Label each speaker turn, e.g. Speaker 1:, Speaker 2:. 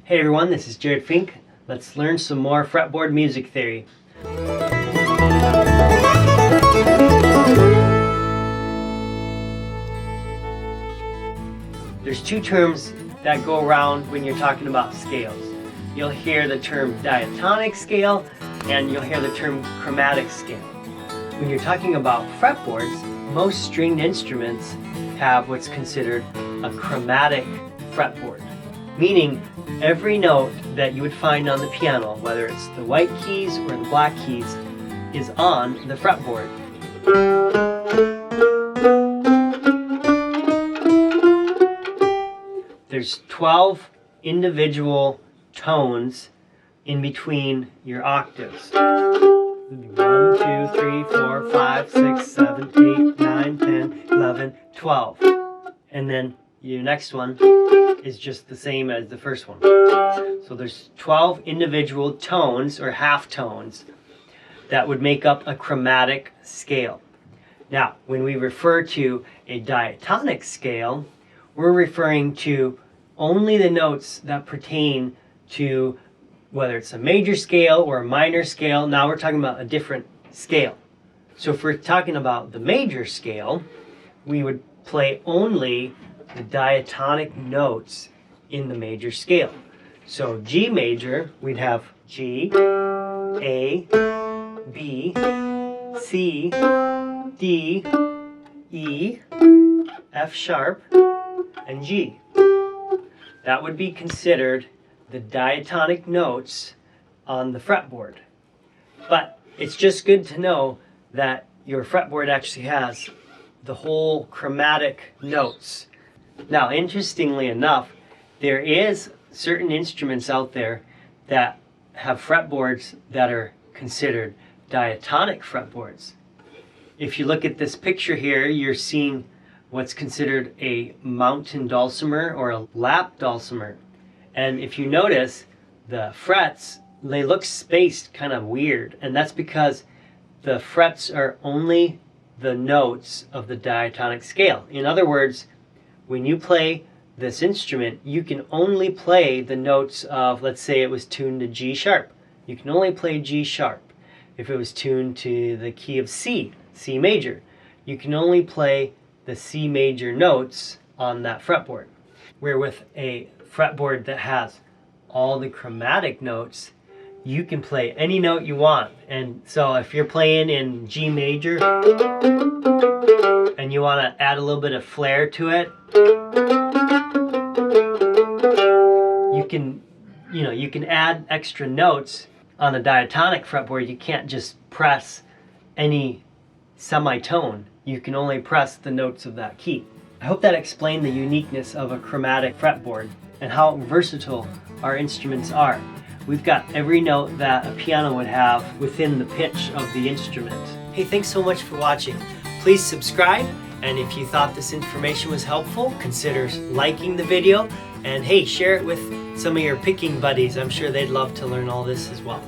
Speaker 1: Hey everyone, this is Jared Fink. Let's learn some more fretboard music theory. There's two terms that go around when you're talking about scales. You'll hear the term diatonic scale and you'll hear the term chromatic scale. When you're talking about fretboards, most stringed instruments have what's considered a chromatic fretboard, meaning every note that you would find on the piano, whether it's the white keys or the black keys, is on the fretboard. There's 12 individual tones in between your octaves. 1, 2, 3, 4, 5, 6, 7, 8, 9, 10, 11, 12. And then your next one is just the same as the first one. So there's 12 individual tones or half tones that would make up a chromatic scale. Now, when we refer to a diatonic scale, we're referring to only the notes that pertain to whether it's a major scale or a minor scale. Now we're talking about a different scale. So if we're talking about the major scale, we would play only the diatonic notes in the major scale. So G major, we'd have G, A, B, C, D, E, F sharp, and G. That would be considered the diatonic notes on the fretboard. But it's just good to know that your fretboard actually has the whole chromatic notes. Now, interestingly enough, there is certain instruments out there that have fretboards that are considered diatonic fretboards. If you look at this picture here, you're seeing what's considered a mountain dulcimer or a lap dulcimer. And if you notice, the frets, they look spaced kind of weird. And that's because the frets are only the notes of the diatonic scale. In other words, when you play this instrument, you can only play the notes of, let's say it was tuned to G sharp. You can only play G sharp. If it was tuned to the key of C, C major, you can only play the C major notes on that fretboard. Where with a fretboard that has all the chromatic notes, you can play any note you want. And so if you're playing in G major and you want to add a little bit of flair to it, you can add extra notes on a diatonic fretboard. You can't just press any semitone. You can only press the notes of that key. I hope that explained the uniqueness of a chromatic fretboard and how versatile our instruments are. We've got every note that a piano would have within the pitch of the instrument. Hey, thanks so much for watching. Please subscribe, and if you thought this information was helpful, consider liking the video, and hey, share it with some of your picking buddies. I'm sure they'd love to learn all this as well.